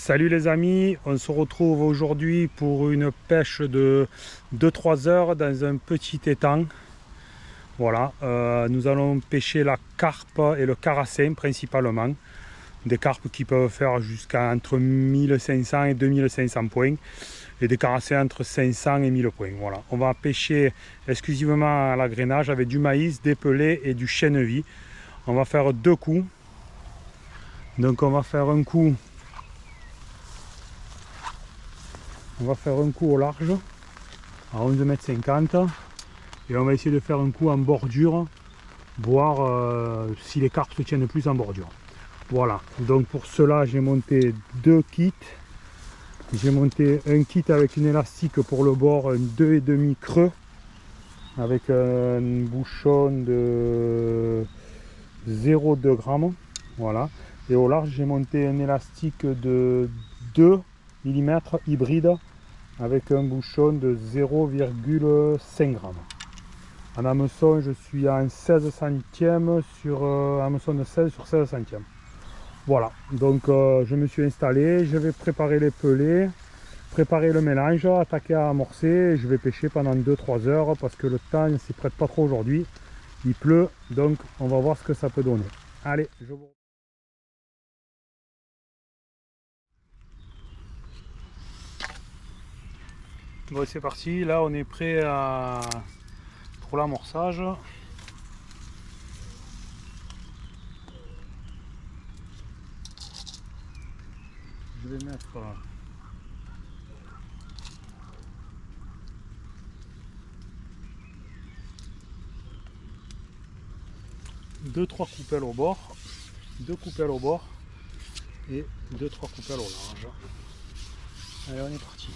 Salut les amis, on se retrouve aujourd'hui pour une pêche de 2-3 heures dans un petit étang. Voilà, nous allons pêcher la carpe et le carassin principalement. Des carpes qui peuvent faire jusqu'à entre 1500 et 2500 points et des carassins entre 500 et 1000 points. Voilà, on va pêcher exclusivement à l'agrainage avec du maïs, des pelets et du chènevis. On va faire deux coups. Donc on va faire un coup au large à 11,50 m et on va essayer de faire un coup en bordure, voir si les carpes se tiennent plus en bordure. Voilà, donc pour cela j'ai monté deux kits. J'ai monté un kit avec une élastique pour le bord, un 2,5 creux avec un bouchon de 0,2 g. Voilà, et au large j'ai monté un élastique de 2 mm hybride avec un bouchon de 0,5 g. En hameçon, je suis à un 16 centièmes sur hameçon de 16 sur 16 centièmes. Voilà, donc je me suis installé, je vais préparer les pelets, préparer le mélange, attaquer à amorcer, et je vais pêcher pendant 2-3 heures parce que le temps ne s'y prête pas trop aujourd'hui. Il pleut, donc on va voir ce que ça peut donner. Allez, je vous... Bon, c'est parti, là on est prêt pour l'amorçage. Je vais mettre 2-3 coupelles au bord, 2 coupelles au bord et 2-3 coupelles au large. Allez, on est parti.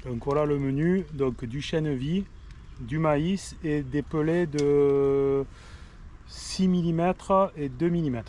Donc voilà le menu, donc du chènevis, du maïs et des pelets de 6 mm et 2 mm.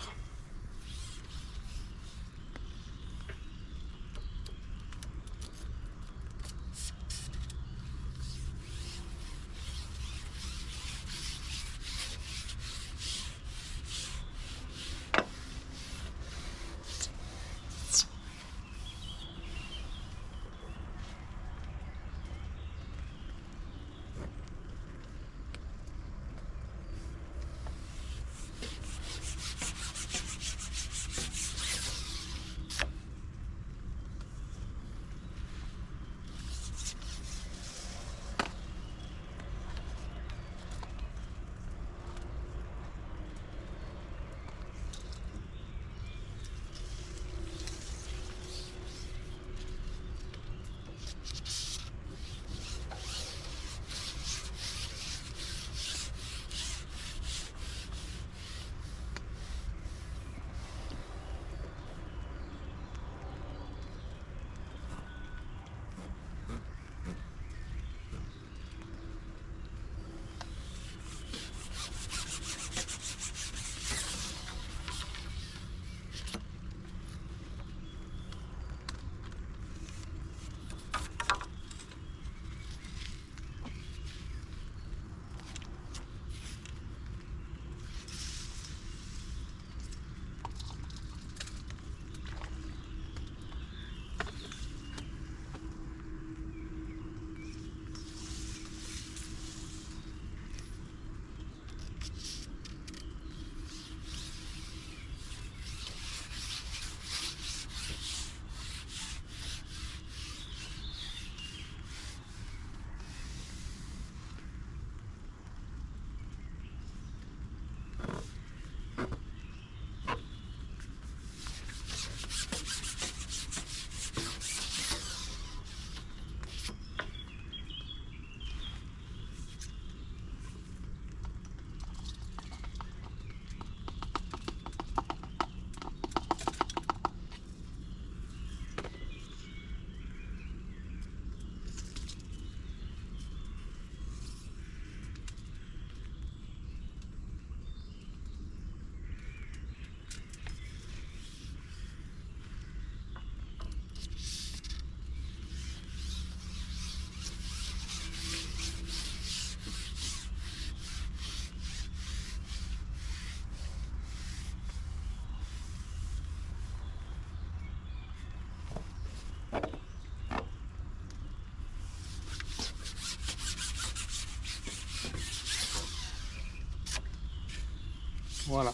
Voilà,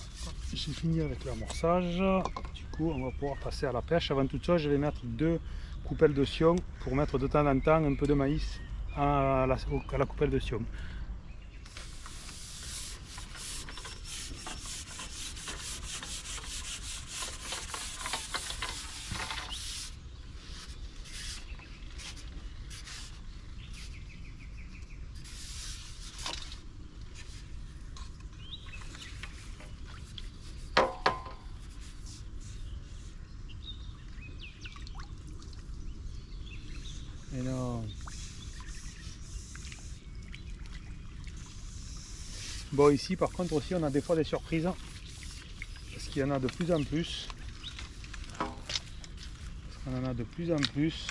j'ai fini avec l'amorçage. Du coup, on va pouvoir passer à la pêche. Avant toute chose, je vais mettre 2 coupelles de sion pour mettre de temps en temps un peu de maïs à la coupelle de sion. Et non. Bon, ici par contre aussi on a des fois des surprises parce qu'il y en a de plus en plus. On en a de plus en plus.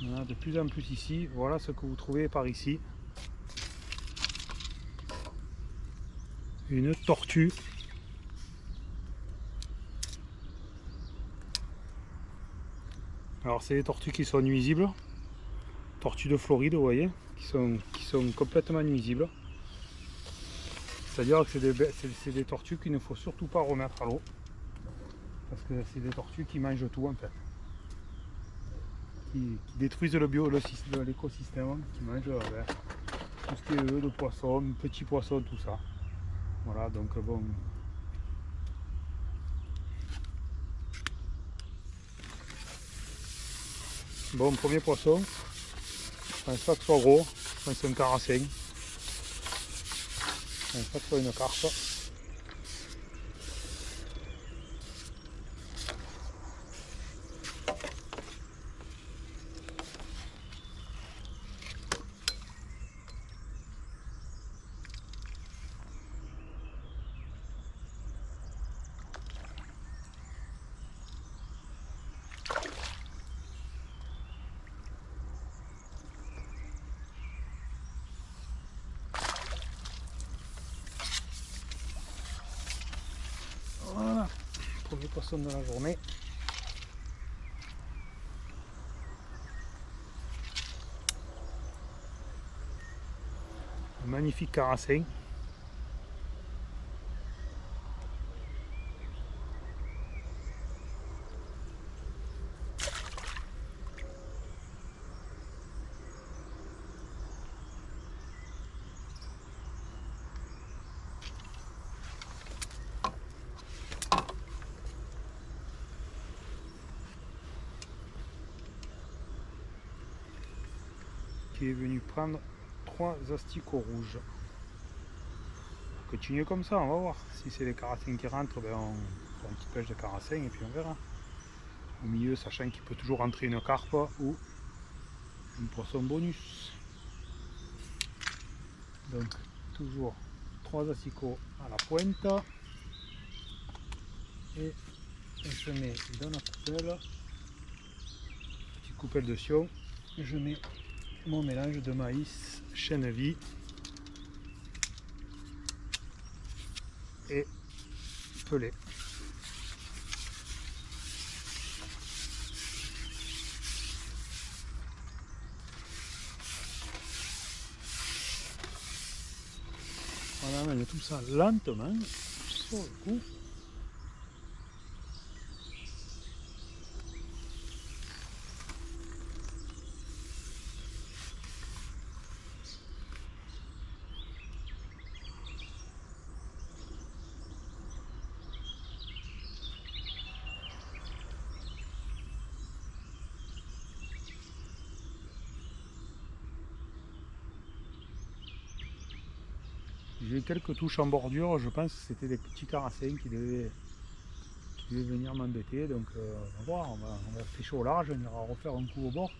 On en a de plus en plus ici. Voilà ce que vous trouvez par ici. Une tortue. Alors c'est des tortues qui sont nuisibles. Tortues de Floride, vous voyez, qui sont complètement nuisibles. C'est-à-dire que c'est des tortues qu'il ne faut surtout pas remettre à l'eau. Parce que c'est des tortues qui mangent tout en fait. Qui détruisent l'écosystème, qui mangent tout ce qui est œufs de poisson, petits poissons, tout ça. Voilà, donc bon. Bon, premier poisson. Je pense pas que ce soit gros. Je pense que c'est un carassin. Je pense pas que ce soit une carpe. Voilà, premier poisson de la journée. Un magnifique carassin. Qui est venu prendre 3 asticots rouges. On continue comme ça, on va voir. Si c'est les carassins qui rentrent, ben on fera une petite pêche de carassin et puis on verra. Au milieu, sachant qu'il peut toujours rentrer une carpe ou un poisson bonus. Donc toujours 3 asticots à la pointe. Et on se met dans la coupelle. Petite coupelle de sion. Je mets mon mélange de maïs, chènevis et pelé. On amène tout ça lentement sur le coup. J'ai eu quelques touches en bordure, je pense que c'était des petits carassins qui devaient venir m'embêter, donc on va voir, on va pêcher au large, on ira refaire un coup au bord.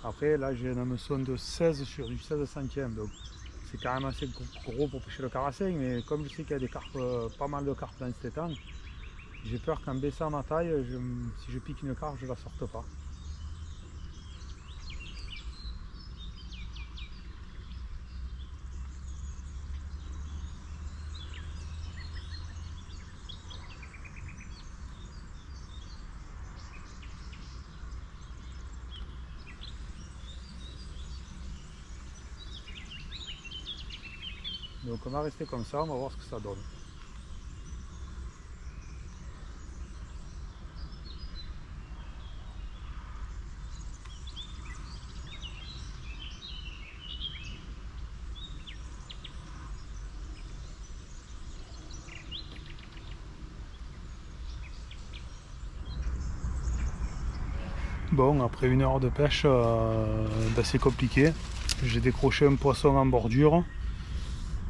Après là j'ai un hameçon de 16 sur du 16 centièmes, donc c'est quand même assez gros pour pêcher le carassin, mais comme je sais qu'il y a des carpes, pas mal de carpes dans cet étang, j'ai peur qu'en baissant ma taille, si je pique une carpe, je la sorte pas. Donc on va rester comme ça, on va voir ce que ça donne. Bon, après 1 heure de pêche d'assez compliqué, j'ai décroché un poisson en bordure.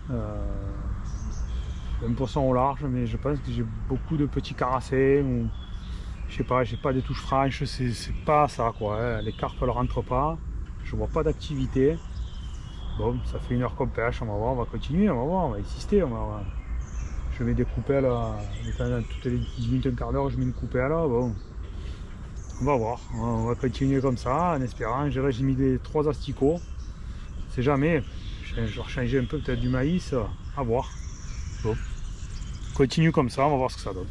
Un poisson au large, mais je pense que j'ai beaucoup de petits carassés, ou je sais pas, j'ai pas des touches franches, c'est pas ça quoi, hein. Les carpes ne rentrent pas, je vois pas d'activité. Bon, ça fait 1 heure qu'on pêche, on va voir, on va continuer, on va voir, on va insister, je mets des coupelles, toutes les 10 minutes, un quart d'heure, je mets une coupelle, bon. On va voir, on va continuer comme ça, en espérant. J'ai mis les 3 asticots, c'est jamais. Je vais changer un peu peut-être du maïs, à voir. Bon, continue comme ça, on va voir ce que ça donne.